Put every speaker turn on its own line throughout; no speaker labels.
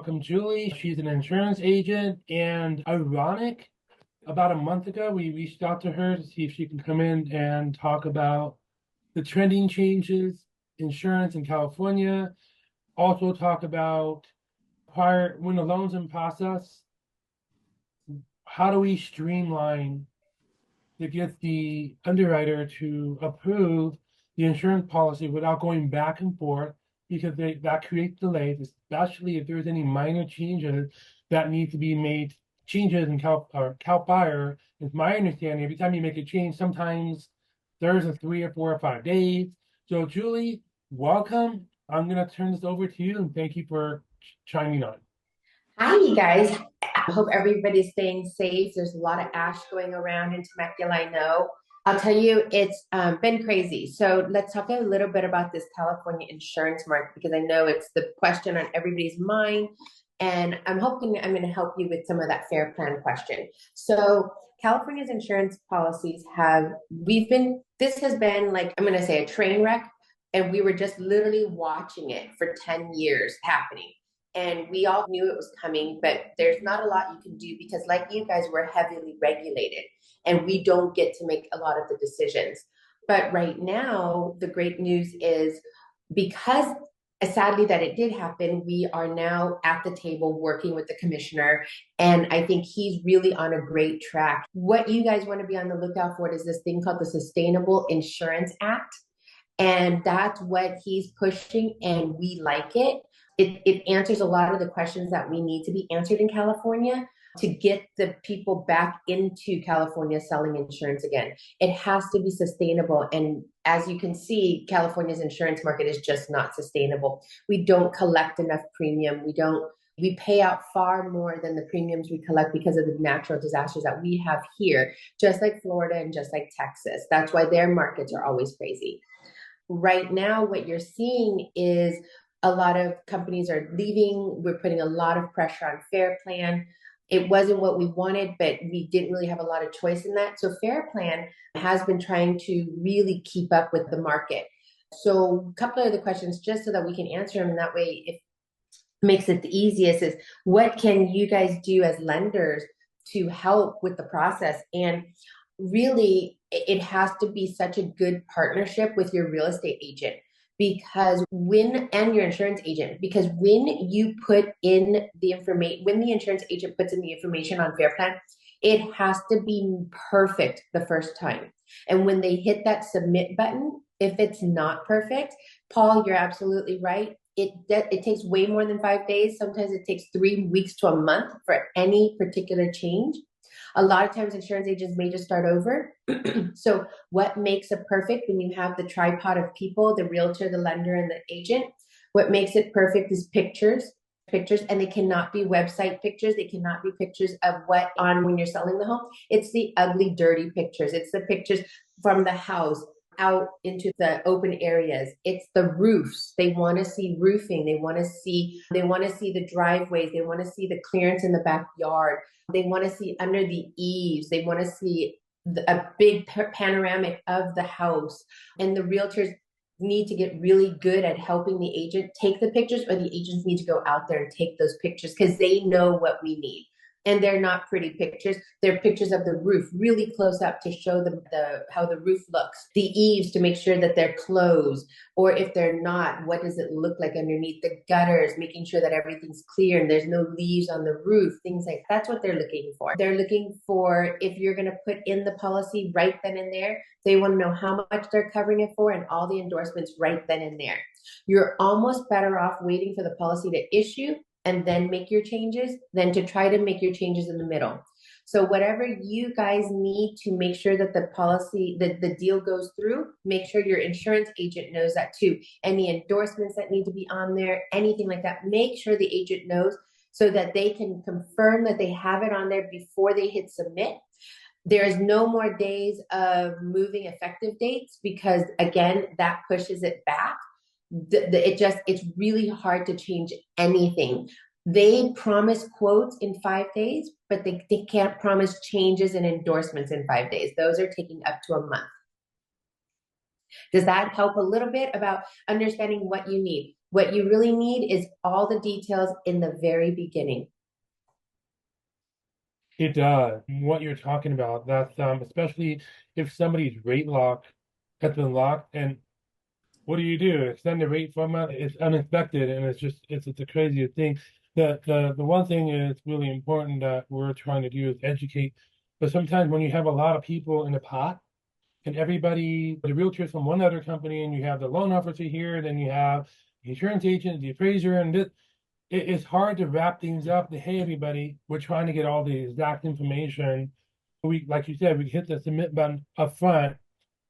welcome Julie. She's an insurance agent, and ironic, about a month ago, we reached out to her to see if she can come in and talk about the trending changes, insurance in California, also talk about prior when the loan's in process, how do we streamline to get the underwriter to approve the insurance policy without going back and forth because that creates delays, especially if there's any minor changes that need to be made. Changes in Cal Fire, is my understanding. Every time you make a change, sometimes there's a 3 or 4 or 5 days. So, Julie, welcome. I'm going to turn this over to you and thank you for chiming on.
Hi, you guys. I hope everybody's staying safe. There's a lot of ash going around in Temecula, I know. I'll tell you, it's been crazy. So let's talk a little bit about this California insurance market because I know it's the question on everybody's mind. And I'm hoping I'm going to help you with some of that fair plan question. So California's insurance policies this has been like, I'm going to say a train wreck. And we were just literally watching it for 10 years happening. And we all knew it was coming, but there's not a lot you can do because, like you guys, we're heavily regulated and we don't get to make a lot of the decisions. But right now, the great news is because sadly that it did happen, we are now at the table working with the commissioner. And I think he's really on a great track. What you guys want to be on the lookout for is this thing called the Sustainable Insurance Act. And that's what he's pushing, and we like it. It answers a lot of the questions that we need to be answered in California to get the people back into California selling insurance again. It has to be sustainable. And as you can see, California's insurance market is just not sustainable. We don't collect enough premium. We pay out far more than the premiums we collect because of the natural disasters that we have here, just like Florida and just like Texas. That's why their markets are always crazy. Right now, what you're seeing is a lot of companies are leaving. We're putting a lot of pressure on Fair Plan. It wasn't what we wanted, but we didn't really have a lot of choice in that. So Fair Plan has been trying to really keep up with the market. So a couple of the questions, just so that we can answer them, and that way it makes it the easiest, is what can you guys do as lenders to help with the process? And really, it has to be such a good partnership with your real estate agent and your insurance agent, because when you put in the information, when the insurance agent puts in the information on Fair Plan, it has to be perfect the first time. And when they hit that submit button, if it's not perfect, Paul, you're absolutely right. It takes way more than 5 days. Sometimes it takes 3 weeks to a month for any particular change. A lot of times insurance agents may just start over. So what makes it perfect when you have the tripod of people, the realtor, the lender, and the agent? What makes it perfect is pictures, and they cannot be website pictures. They cannot be pictures of what on when you're selling the home. It's the ugly, dirty pictures. It's the pictures from the house out into the open areas. It's the roofs. They want to see roofing. They want to see the driveways. They want to see the clearance in the backyard. They want to see under the eaves. They want to see a big panoramic of the house. And the realtors need to get really good at helping the agent take the pictures, or the agents need to go out there and take those pictures because they know what we need. And they're not pretty pictures. They're pictures of the roof really close up to show them how the roof looks. The eaves to make sure that they're closed. Or if they're not, what does it look like underneath? The gutters, making sure that everything's clear and there's no leaves on the roof, things like that. That's what they're looking for. They're looking for, if you're going to put in the policy right then and there, they want to know how much they're covering it for and all the endorsements right then and there. You're almost better off waiting for the policy to issue and then make your changes than to try to make your changes in the middle. So whatever you guys need to make sure that the policy, that the deal goes through, make sure your insurance agent knows that too. Any endorsements that need to be on there, anything like that, make sure the agent knows so that they can confirm that they have it on there before they hit submit. There's no more days of moving effective dates because, again, that pushes it back. It's really hard to change anything. They promise quotes in 5 days, but they can't promise changes and endorsements in 5 days. Those are taking up to a month. Does that help a little bit about understanding what you need? What you really need is all the details in the very beginning.
It does. What you're talking about, that's especially if somebody's rate lock has been locked, and what do? Extend the rate from it. It's unexpected, and it's the craziest thing. The one thing is really important that we're trying to do is educate. But sometimes when you have a lot of people in a pot, and everybody, the realtors from one other company, and you have the loan officer here, then you have the insurance agent, the appraiser, and it's hard to wrap things up. Hey, everybody, we're trying to get all the exact information. We, like you said, we hit the submit button up front,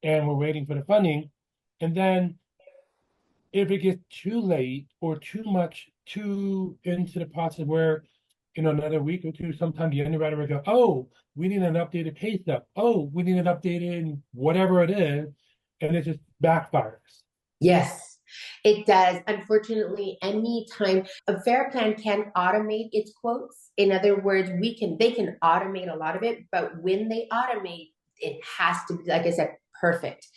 and we're waiting for the funding, and then if it gets too late or too much too into the process where another week or two, sometimes the underwriter will go, oh, we need an updated pay stub. Oh, we need an updated whatever it is. And it just backfires.
Yes, it does. Unfortunately, anytime a fair plan can automate its quotes. In other words, they can automate a lot of it, but when they automate, it has to be, like I said, perfect.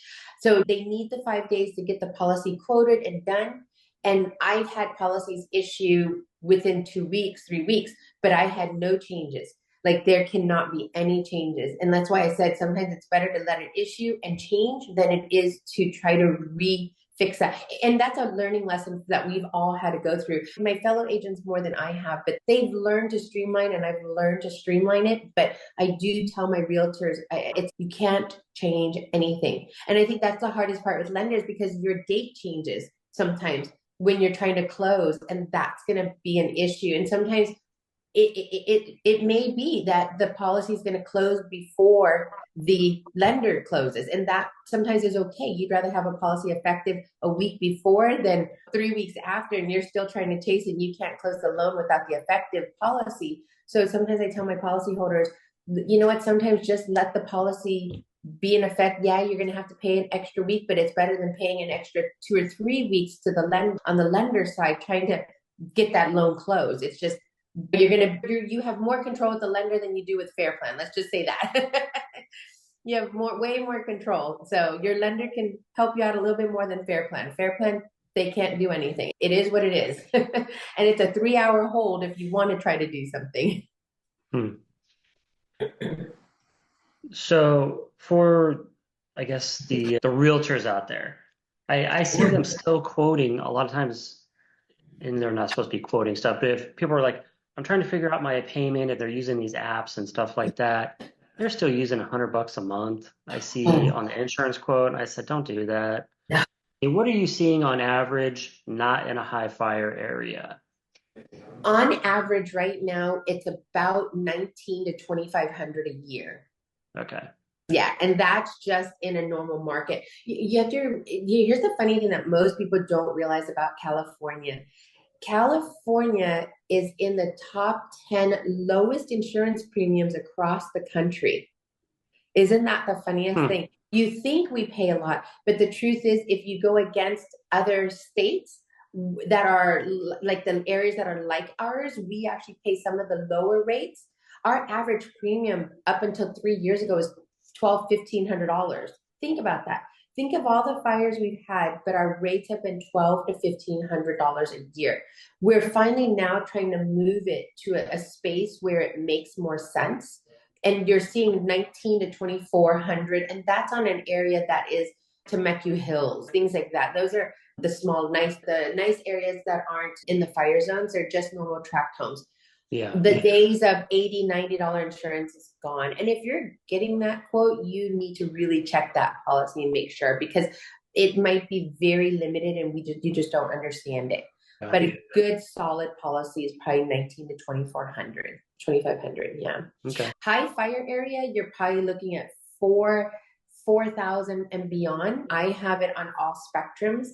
So they need the 5 days to get the policy quoted and done. And I've had policies issue within 2 weeks, 3 weeks, but I had no changes. Like there cannot be any changes. And that's why I said sometimes it's better to let it issue and change than it is to try to fix that. And that's a learning lesson that we've all had to go through. My fellow agents more than I have, but they've learned to streamline and I've learned to streamline it. But I do tell my realtors, you can't change anything. And I think that's the hardest part with lenders because your date changes sometimes when you're trying to close, and that's going to be an issue. And sometimes it may be that the policy is going to close before the lender closes, and that sometimes is okay. You'd rather have a policy effective a week before than 3 weeks after, and you're still trying to chase it and you can't close the loan without the effective policy. So sometimes I tell my policyholders, you know what, sometimes just let the policy be in effect. Yeah, you're going to have to pay an extra week, but it's better than paying an extra 2 or 3 weeks to the lender on the lender side trying to get that loan closed. It's just you have more control with the lender than you do with fair plan. Let's just say that. You have way more control. So your lender can help you out a little bit more than fair plan. Fair plan, they can't do anything. It is what it is. And it's a 3-hour hold if you want to try to do something.
So for, I guess, the realtors out there, I see them still quoting a lot of times, and they're not supposed to be quoting stuff, but if people are like, I'm trying to figure out my payment, if they're using these apps and stuff like that, they're still using $100 a month. I see on the insurance quote, and I said, don't do that.
Yeah.
And what are you seeing on average, not in a high fire area?
On average, right now, it's about 19 to 2,500 a year.
Okay.
Yeah, and that's just in a normal market. Here's the funny thing that most people don't realize about California. California is in the top 10 lowest insurance premiums across the country. Isn't that the funniest thing? You think we pay a lot, but the truth is, if you go against other states that are like the areas that are like ours, we actually pay some of the lower rates. Our average premium up until 3 years ago was $1,200-$1,500. Think about that. Think of all the fires we've had, but our rates have been $1,200 to $1,500 a year. We're finally now trying to move it to a space where it makes more sense. And you're seeing 19 to 2,400, and that's on an area that is Temecula Hills, things like that. Those are the nice areas that aren't in the fire zones. They're just normal tract homes.
Yeah.
The days of $80-$90 insurance is gone. And if you're getting that quote, you need to really check that policy and make sure, because it might be very limited and you just don't understand it. But a good solid policy is probably 19 to 2,400, 2,500. Yeah.
Okay.
High fire area, you're probably looking at 4,000 and beyond. I have it on all spectrums.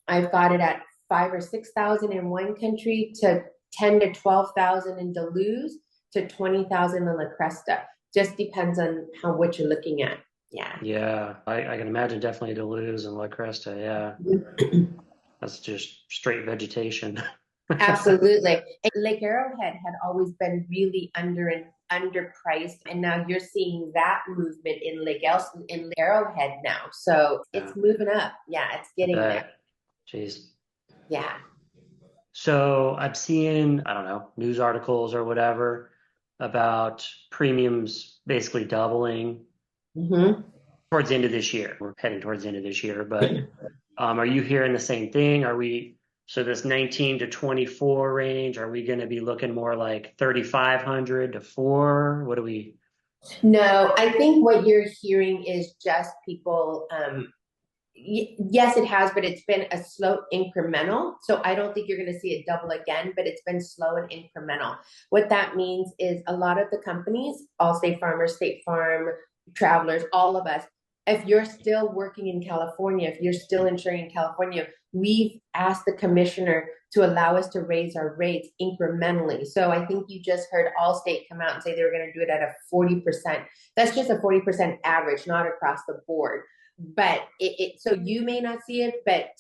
I've got it at 5,000 or 6,000 in one country to 10 to 12,000 in Duluth to 20,000 in La Cresta. Just depends on what you're looking at. Yeah.
Yeah, I can imagine definitely Duluth and La Cresta. Yeah. That's just straight vegetation.
Absolutely. And Lake Arrowhead had always been really underpriced, and now you're seeing that movement in Lake Arrowhead now. So it's moving up. Yeah, it's getting there.
Jeez.
Yeah.
So I'm seeing, I don't know, news articles or whatever about premiums basically doubling
Hmm.
towards the end of this year. We're heading towards the end of this year, but are you hearing the same thing? So this 19 to 24 range, are we going to be looking more like 3,500 to 4? What do we?
No, I think what you're hearing is just people, yes, it has, but it's been a slow incremental. So I don't think you're going to see it double again, but it's been slow and incremental. What that means is a lot of the companies, Allstate Farmers, State Farm, Travelers, all of us, if you're still working in California, if you're still insuring in California, we've asked the commissioner to allow us to raise our rates incrementally. So I think you just heard Allstate come out and say they were going to do it at a 40%. That's just a 40% average, not across the board. But so you may not see it, but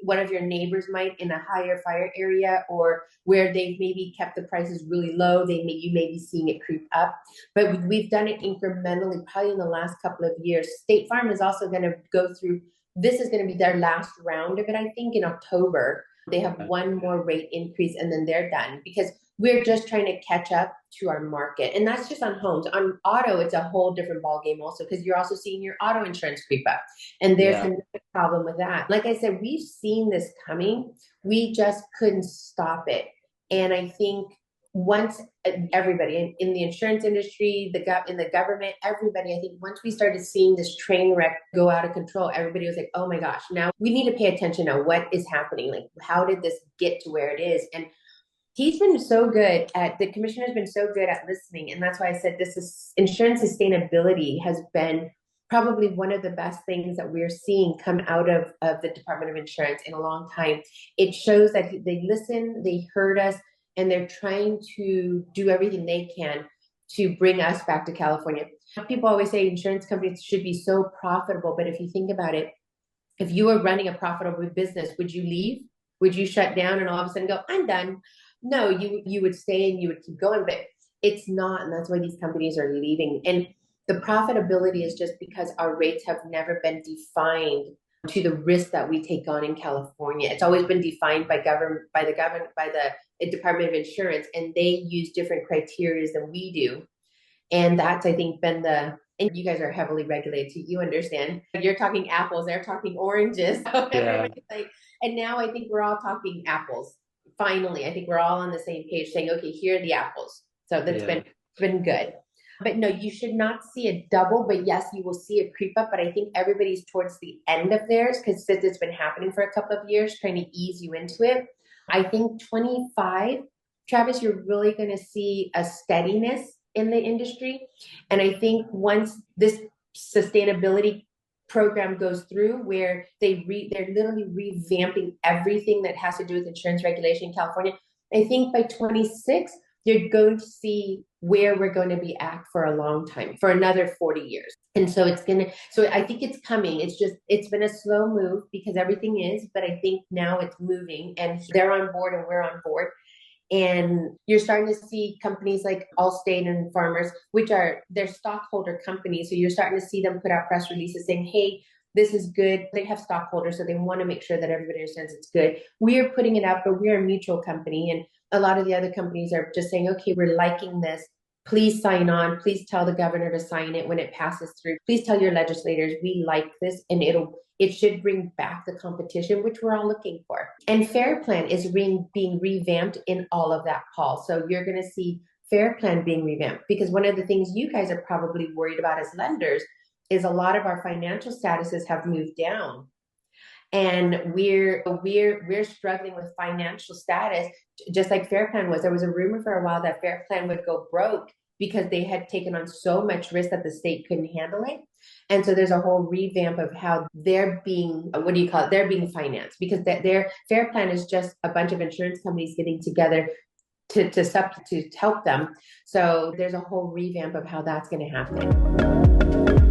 one of your neighbors might in a higher fire area or where they've maybe kept the prices really low, you may be seeing it creep up. But we've done it incrementally, probably in the last couple of years. State Farm is also going to go through, this is going to be their last round of it, I think, in October. They have one more rate increase and then they're done because we're just trying to catch up to our market. And that's just on homes. On auto, it's a whole different ballgame also because you're also seeing your auto insurance creep up. And there's
Yeah.
another problem with that. Like I said, we've seen this coming. We just couldn't stop it. And I think once everybody in the insurance industry, in the government, everybody, I think once we started seeing this train wreck go out of control, everybody was like, oh my gosh, now we need to pay attention to what is happening. Like, how did this get to where it is? And the commissioner's been so good at listening. And that's why I said insurance sustainability has been probably one of the best things that we're seeing come out of the Department of Insurance in a long time. It shows that they listened, they heard us, and they're trying to do everything they can to bring us back to California. People always say insurance companies should be so profitable, but if you think about it, if you were running a profitable business, would you leave? Would you shut down and all of a sudden go, I'm done? No, you would stay and you would keep going, but it's not. And that's why these companies are leaving. And the profitability is just because our rates have never been defined to the risk that we take on in California. It's always been defined by the Department of Insurance, and they use different criteria than we do. And that's, I think, and you guys are heavily regulated, so you understand. You're talking apples, they're talking oranges. So
Yeah.
and now I think we're all talking apples. Finally, I think we're all on the same page saying, okay, here are the apples. So that's been good. But no, you should not see a double, but yes, you will see a creep up. But I think everybody's towards the end of theirs because since it's been happening for a couple of years, trying to ease you into it. I think 25, Travis, you're really going to see a steadiness in the industry. And I think once this sustainability program goes through where they're literally revamping everything that has to do with insurance regulation in California, I think by 26, you're going to see where we're going to be at for a long time, for another 40 years. And so so I think it's coming. It's been a slow move because everything is, but I think now it's moving and they're on board and we're on board. And you're starting to see companies like Allstate and Farmers, which are their stockholder companies. So you're starting to see them put out press releases saying, hey, this is good. They have stockholders, so they want to make sure that everybody understands it's good. We're putting it out, but we're a mutual company. And a lot of the other companies are just saying, okay, we're liking this. Please sign on. Please tell the governor to sign it when it passes through. Please tell your legislators, we like this, and it should bring back the competition, which we're all looking for. And Fair Plan is being revamped in all of that, Paul. So you're going to see Fair Plan being revamped because one of the things you guys are probably worried about as lenders is a lot of our financial statuses have moved down. And we're struggling with financial status, just like Fair Plan was. There was a rumor for a while that Fair Plan would go broke because they had taken on so much risk that the state couldn't handle it. And so there's a whole revamp of how they're being, they're being financed because their Fair Plan is just a bunch of insurance companies getting together to help them. So there's a whole revamp of how that's going to happen.